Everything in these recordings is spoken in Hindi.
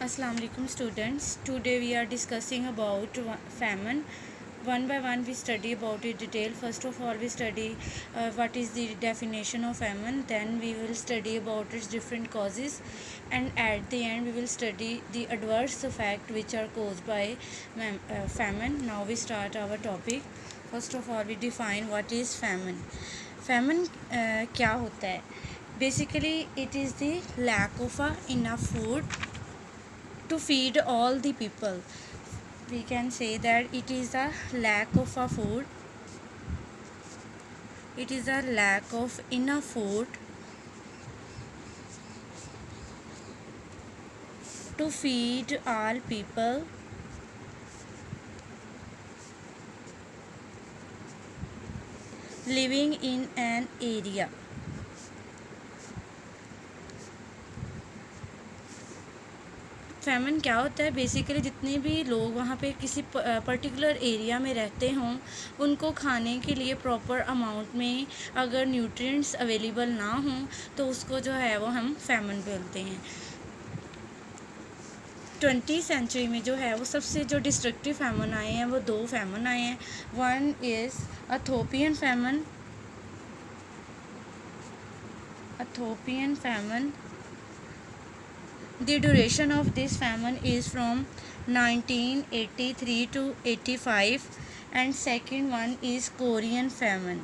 Assalamu alaikum students. Today we are discussing about famine. One by one we study about it detail. First of all we study what is the definition of famine. Then we will study about its different causes, and at the end we will study the adverse effect which are caused by famine. Now we start our topic. First of all we define what is famine. Famine क्या होता है? Basically it is the lack of enough food to feed all the people. We can say that it is a lack of a food. It is a lack of enough food to feed all people living in an area. Famine क्या होता है? बेसिकली जितने भी लोग वहाँ पे किसी पर्टिकुलर एरिया में रहते हों, उनको खाने के लिए प्रॉपर अमाउंट में अगर न्यूट्रिएंट्स अवेलेबल ना हों तो उसको जो है वो हम फैमिन बोलते हैं। 20वीं सेंचुरी में जो है वो सबसे जो डिस्ट्रक्टिव फैमिन आए हैं वो 2 फैमिन आए हैं। One is Ethiopian famine. The duration of this famine is from 1983 to 85, and second one is Korean famine.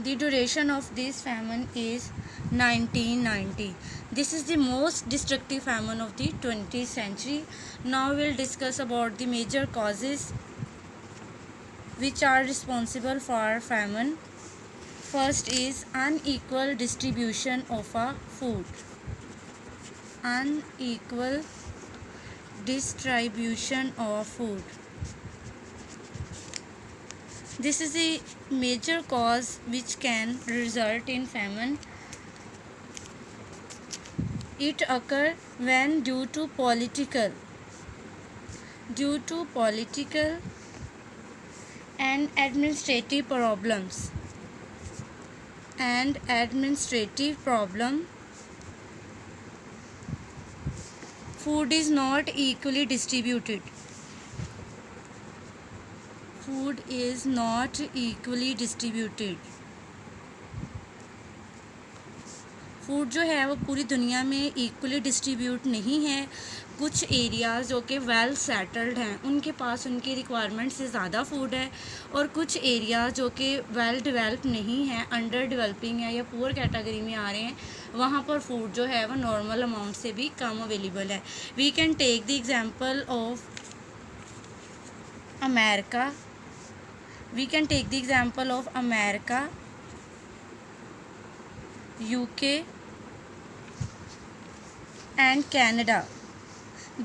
The duration of this famine is 1990. This is the most destructive famine of the 20th century. Now we'll discuss about the major causes which are responsible for famine. First is unequal distribution of food. Unequal distribution of food. This is a major cause which can result in famine. It occurs when due to political and administrative problem. Food is not equally distributed. Food जो है वो पूरी दुनिया में इक्वली डिस्ट्रीब्यूट नहीं है। कुछ एरियाज़ जो कि वेल सेटल्ड हैं उनके पास उनकी रिक्वायरमेंट से ज़्यादा फूड है, और कुछ एरियाज़ जो कि वेल डेवलप नहीं हैं, अंडर डेवलपिंग है या पुअर कैटेगरी में आ रहे हैं, वहाँ पर फूड जो है वो नॉर्मल अमाउंट से भी कम अवेलेबल है। We can take the example of America, UK and Canada.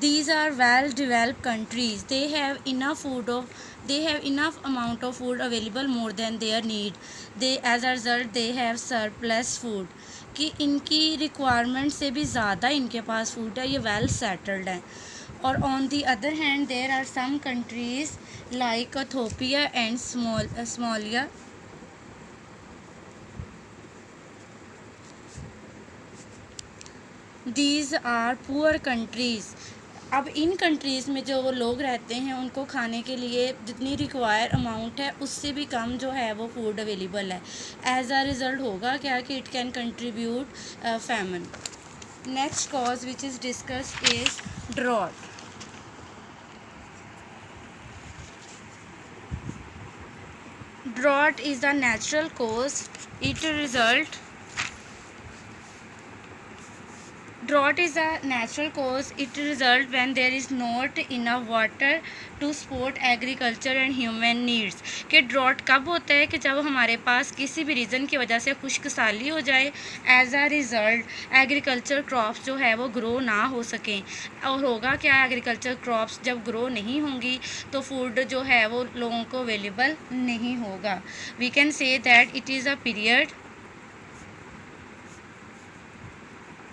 These are well developed countries. They have enough amount of food available more than their need. As a result they have surplus food, कि इनकी रिक्वायरमेंट से भी ज़्यादा इनके पास फूड है, ये वेल सेटल्ड हैं। और on the other hand there are some countries like Ethiopia and Somalia. These are poor countries. अब इन कंट्रीज़ में जो वो लोग रहते हैं उनको खाने के लिए जितनी रिक्वायर अमाउंट है उससे भी कम जो है वो फूड अवेलेबल है। एज अ रिज़ल्ट होगा क्या कि it can contribute famine. Next cause which is discussed is drought. Drought is a natural cause. Drought is a natural cause. It results when there is not enough water to support agriculture and human needs. कि ड्रॉट कब होता है? कि जब हमारे पास किसी भी रीज़न की वजह से खुश्क साली हो जाए, एज आ रिज़ल्ट एग्रीकल्चर क्रॉप्स जो है वो ग्रो ना हो सकें। और होगा क्या, एग्रीकल्चर क्रॉप्स जब ग्रो नहीं होंगी तो फूड जो है वो लोगों को अवेलेबल नहीं होगा। We can say that it is a period,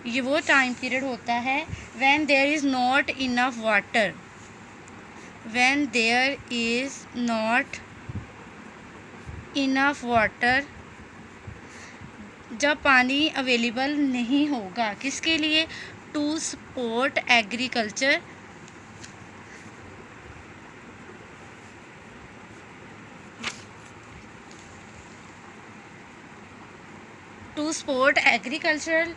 ये वो टाइम पीरियड होता है when there is not enough water, जब पानी अवेलेबल नहीं होगा। किसके लिए? to support agriculture. To support agriculture,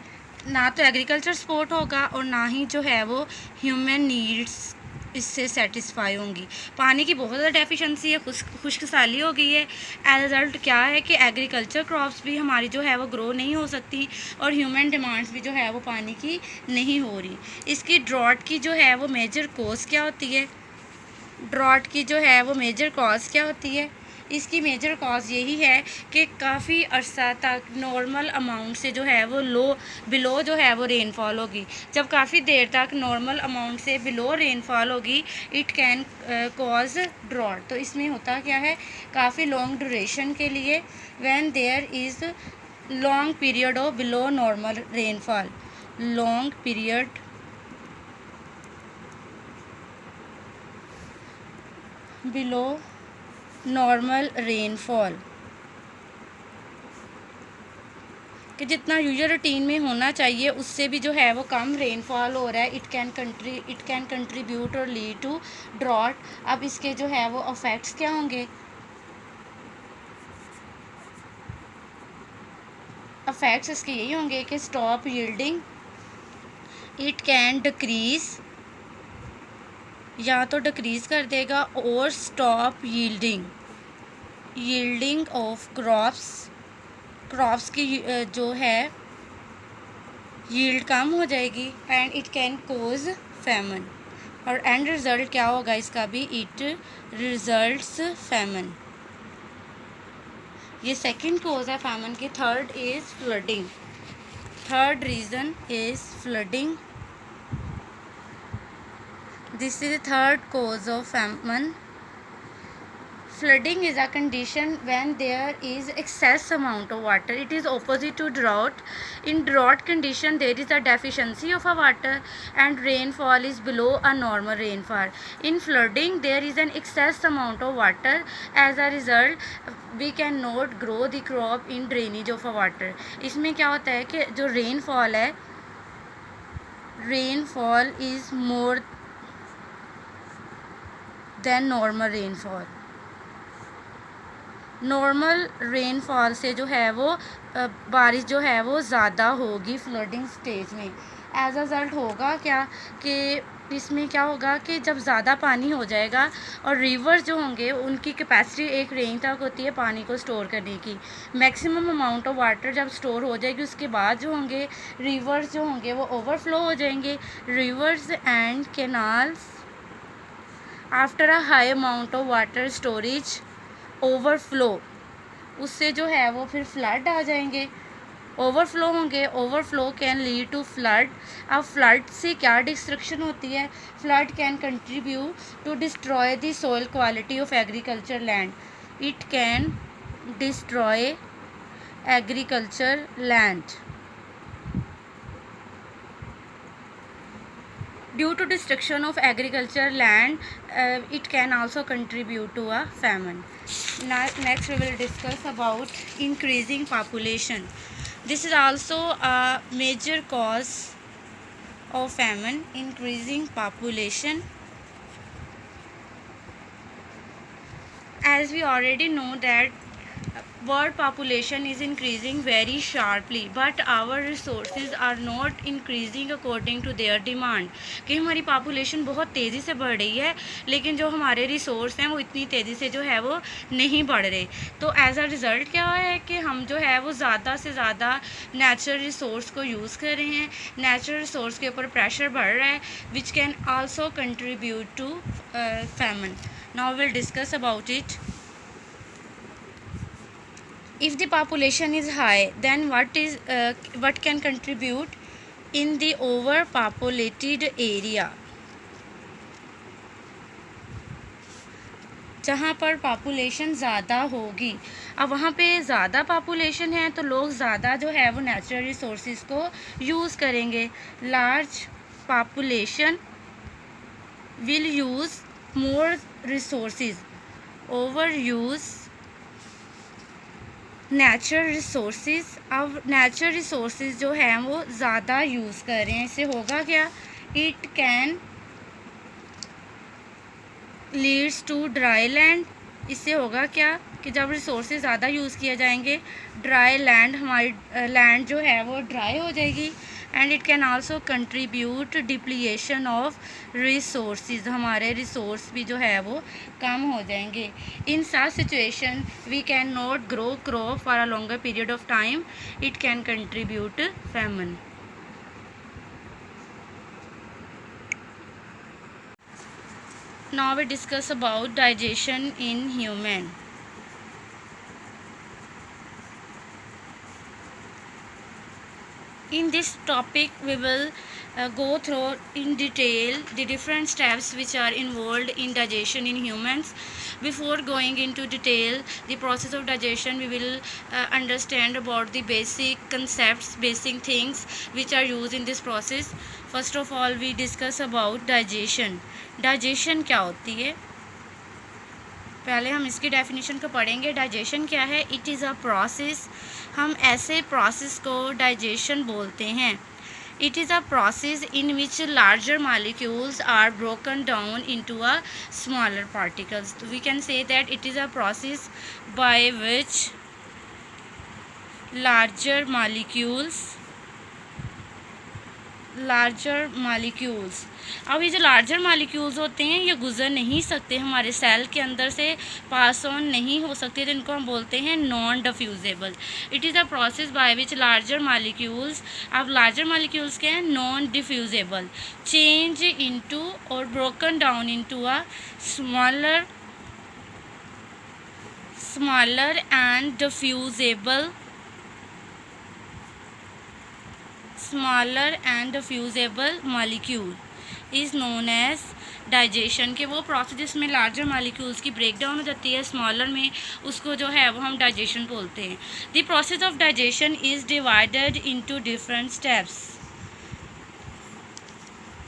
ना तो एग्रीकल्चर सपोर्ट होगा और ना ही जो है वो ह्यूमन नीड्स इससे सेटिस्फाई होंगी। पानी की बहुत ज़्यादा डेफिशिएंसी है, खुश्क साली हो गई है। एज रिज़ल्ट क्या है कि एग्रीकल्चर क्रॉप्स भी हमारी जो है वो ग्रो नहीं हो सकती और ह्यूमन डिमांड्स भी जो है वो पानी की नहीं हो रही। इसकी ड्रॉट की जो है वो मेजर कॉज क्या होती है? ड्रॉट की जो है वो मेजर कॉज क्या होती है? इसकी मेजर कॉज यही है कि काफ़ी अरसा तक नॉर्मल अमाउंट से जो है वो बिलो जो है वो रेनफॉल होगी। जब काफ़ी देर तक नॉर्मल अमाउंट से बिलो रेनफॉल होगी, इट कैन कॉज ड्रॉट। तो इसमें होता क्या है, काफ़ी लॉन्ग ड्यूरेशन के लिए when there is long period of below normal rainfall, long period below normal rainfall, कि जितना यूजुअल रूटीन में होना चाहिए उससे भी जो है वो कम रेनफॉल हो रहा है। इट कैन कंट्रीब्यूट और लीड टू ड्रॉट। अब इसके जो है वो इफेक्ट्स क्या होंगे? इफेक्ट्स इसके यही होंगे कि stop yielding, it can decrease, या तो डिक्रीज़ कर देगा, और स्टॉप यील्डिंग ऑफ क्रॉप्स की जो है यील्ड कम हो जाएगी। And it can cause famine, और एंड रिज़ल्ट क्या होगा इसका भी? It results famine. ये सेकंड कोज है फैमन की। Third is flooding. Third reason is flooding. This is the third cause of famine. Flooding is a condition when there is excess amount of water. It is opposite to drought. In drought condition, there is a deficiency of a water and rainfall is below a normal rainfall. In flooding, there is an excess amount of water. As a result, we cannot grow the crop in drainage of a water. इसमें क्या होता है कि जो rainfall है, rainfall is more than normal rainfall. Normal rainfall से जो है वो बारिश जो है वो ज़्यादा होगी फ्लडिंग स्टेज में। एज अ रिज़ल्ट होगा क्या कि इसमें क्या होगा कि जब ज़्यादा पानी हो जाएगा और रिवर्स जो होंगे उनकी कैपेसिटी एक रेंज तक होती है पानी को स्टोर करने की। मैक्सिमम अमाउंट ऑफ वाटर जब स्टोर हो जाएगी उसके बाद जो होंगे रिवर्स जो होंगे वो ओवरफ्लो हो जाएंगे। Reverse and canals after a high amount of water storage overflow, उससे जो है वो फिर फ्लड आ जाएंगे, ओवरफ्लो होंगे। Overflow can lead to flood. अब फ्लड से क्या डिस्ट्रक्शन होती है? Flood can contribute to destroy the soil quality of agriculture land. It can destroy agriculture land. Due to destruction of agriculture land, it can also contribute to a famine. Now, next we will discuss about increasing population. This is also a major cause of famine, increasing population. As we already know that world population is increasing very sharply, but our resources are not increasing according to their demand. कि हमारी पॉपुलेशन बहुत तेज़ी से बढ़ रही है लेकिन जो हमारे रिसोर्स हैं वो इतनी तेज़ी से जो है वो नहीं बढ़ रहे। तो एज अ रिज़ल्ट क्या है कि हम जो है वो ज़्यादा से ज़्यादा नेचुरल रिसोर्स को यूज़ कर रहे हैं। नेचुरल रिसोर्स के ऊपर प्रेशर बढ़ रहा है which can also contribute to famine. Now will discuss about it. If the population is high, then what can contribute in the overpopulated area? जहाँ पर पॉपुलेशन ज़्यादा होगी, अब वहाँ पे ज़्यादा पॉपुलेशन है तो लोग ज़्यादा जो है वो नेचुरल रिसोर्सेज को यूज़ करेंगे। Large population will use more resources. Over use natural resources, अब नेचुरल रिसोर्सेज जो है वो ज़्यादा यूज़ कर रहे हैं, इससे होगा क्या, it can leads to dry land. इससे होगा क्या कि जब रिसोर्सेज ज़्यादा यूज़ किए जाएंगे, ड्राई लैंड, हमारी लैंड जो है वो ड्राई हो जाएगी। And it can also contribute depletion of resources, हमारे रिसोर्स भी जो है वो कम हो जाएंगे। In such situation we can not grow crop for a longer period of time, it can contribute famine. Now we discuss about digestion in human. In this topic we will go through in detail the different steps which are involved in digestion in humans. Before going into detail the process of digestion, we will understand about the basic concepts, basic things which are used in this process. First of all we discuss about digestion. Digestion क्या होती है, पहले हम इसकी डेफिनेशन को पढ़ेंगे। डाइजेशन क्या है, इट इज़ अ प्रोसेस, हम ऐसे प्रोसेस को डाइजेशन बोलते हैं। It is a process in which larger molecules are broken down into a smaller particles. We can say that it is a process by which larger molecules, अब ये जो लार्जर मालिक्यूल्स होते हैं ये गुजर नहीं सकते, हमारे सेल के अंदर से पास ऑन नहीं हो सकते, तो इनको हम बोलते हैं non diffusible. It is a process by which larger molecules, अब लार्जर मालिक्यूल्स के हैं नॉन डिफ्यूजेबल, चेंज इनटू और broken down into a smaller and diffusible molecule is known as digestion. के वो प्रोसेस जिसमें लार्जर मॉलिक्यूल्स की ब्रेक डाउन हो जाती है स्मॉलर में, उसको जो है वो हम डाइजेशन बोलते हैं। The process of digestion is divided into different steps.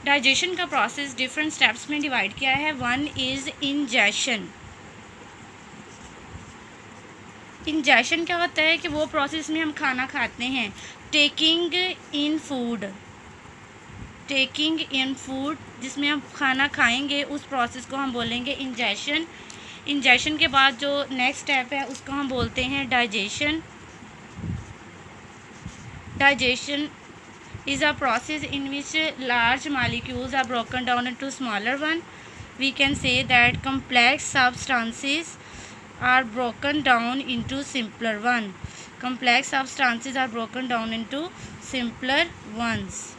Digestion का प्रोसेस डिफरेंट स्टेप्स में डिवाइड किया है। One is ingestion. इंजेशन क्या होता है कि वो प्रोसेस में हम खाना खाते हैं। टेकिंग इन फूड, जिसमें हम खाना खाएंगे, उस प्रोसेस को हम बोलेंगे इंजेशन। इंजेशन के बाद जो नेक्स्ट स्टेप है उसको हम बोलते हैं digestion. Digestion is a process in which large molecules are broken down into smaller one. We can say that complex substances are broken down into simpler one. Complex substances are broken down into simpler ones.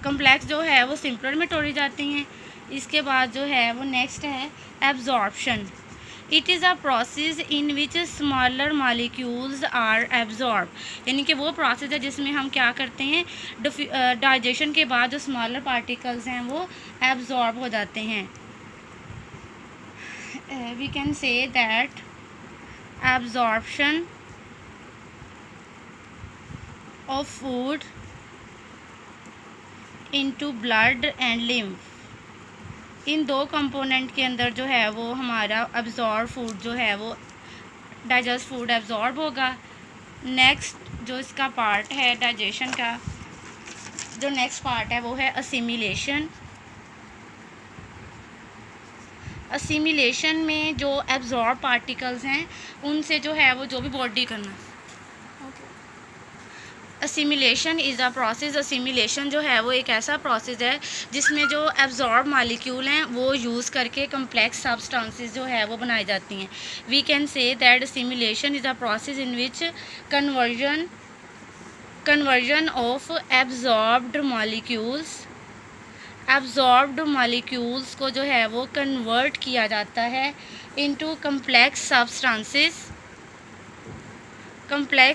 Complex जो है वो सिंपलर में तोड़ी जाती हैं। इसके बाद जो है वो नेक्स्ट है absorption. It is a process in which smaller molecules are absorb, यानी कि वो प्रोसेस है जिसमें हम क्या करते हैं, डाइजेशन के बाद जो स्मॉलर पार्टिकल्स हैं वो एब्जॉर्ब हो जाते हैं। We can say that absorption of food into blood and lymph. इन दो कंपोनेंट के अंदर जो है वो हमारा एब्जॉर्ब फूड जो है वो डाइजेस्ट फूड एब्जॉर्ब होगा। नेक्स्ट जो इसका पार्ट है डाइजेशन का, जो नेक्स्ट पार्ट है वो है असिमिलेशन। असिमिलेशन में जो एब्जॉर्ब पार्टिकल्स हैं उनसे जो है वो जो भी बॉडी करना। Assimilation is a process. Assimilation जो है वो एक ऐसा प्रोसेस है जिसमें जो एब्जॉर्ब मॉलिक्यूल हैं वो यूज़ करके कम्प्लेक्स सब्सटेंसेस जो है वो बनाई जाती हैं। We can say that assimilation is a process in which conversion of absorbed molecules को जो है वो कन्वर्ट किया जाता है इनटू कम्प्लेक्स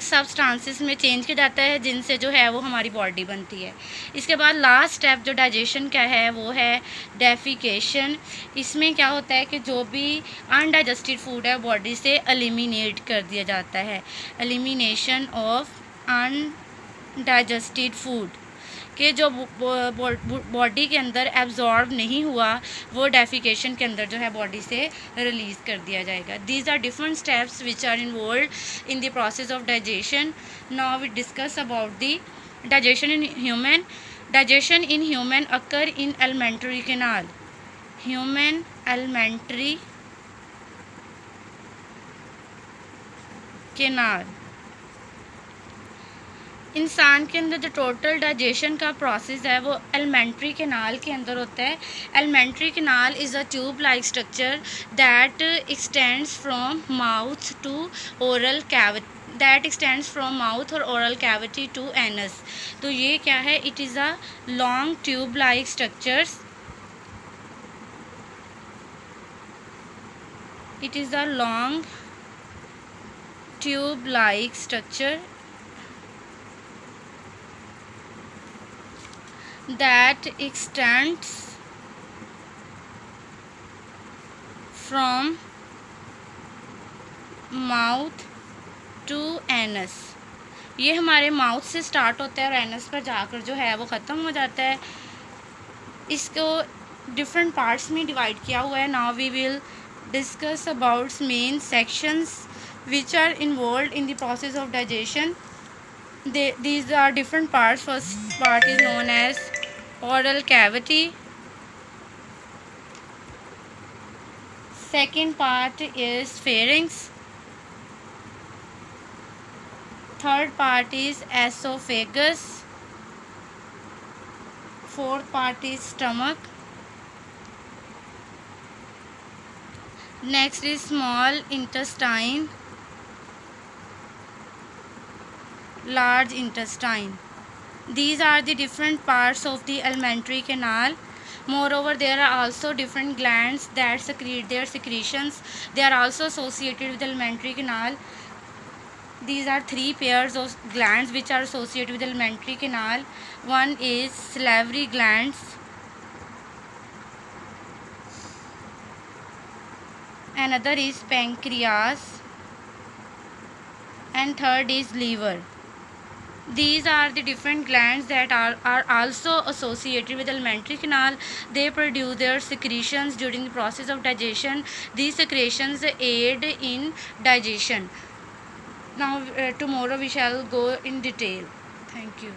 सब्सटेंसेस में चेंज किया जाता है, जिनसे जो है वो हमारी बॉडी बनती है। इसके बाद लास्ट स्टेप जो डाइजेशन का है वो है डेफिकेशन। इसमें क्या होता है कि जो भी अनडाइजेस्टेड फूड है बॉडी से एलिमिनेट कर दिया जाता है। Elimination of undigested food. कि जो बॉडी के अंदर एब्जॉर्ब नहीं हुआ वो डेफिकेशन के अंदर जो है बॉडी से रिलीज़ कर दिया जाएगा। These are different steps which are involve in the process of digestion. Now we discuss about the digestion in human. Digestion in human occur in alimentary canal. Human alimentary canal. इंसान के अंदर जो टोटल डाइजेशन का प्रोसेस है वो एलिमेंट्री कैनाल के अंदर होता है। Alimentary canal is a tube like structure that extends from mouth to oral cavity, that extends from mouth और ओरल कैविटी टू एनस। तो ये क्या है? It is a long tube like structures, it is a long tube like structure that extends from mouth to anus। ये हमारे माउथ से स्टार्ट होता है और एनस पर जाकर जो है वो ख़त्म हो जाता है। इसको डिफरेंट पार्ट्स में डिवाइड किया हुआ है। Now we will discuss about main sections which are involved in the process of digestion. These are different parts. First part is known as oral cavity. Second part is pharynx. Third part is esophagus. Fourth part is stomach. Next is small intestine, large intestine. These are the different parts of the alimentary canal. Moreover, there are also different glands that secrete their secretions. They are also associated with the alimentary canal. These are three pairs of glands which are associated with the alimentary canal. One is salivary glands, another is pancreas, and third is liver. These are the different glands that are also associated with the alimentary canal. They produce their secretions during the process of digestion. These secretions aid in digestion. Now tomorrow we shall go in detail. Thank you.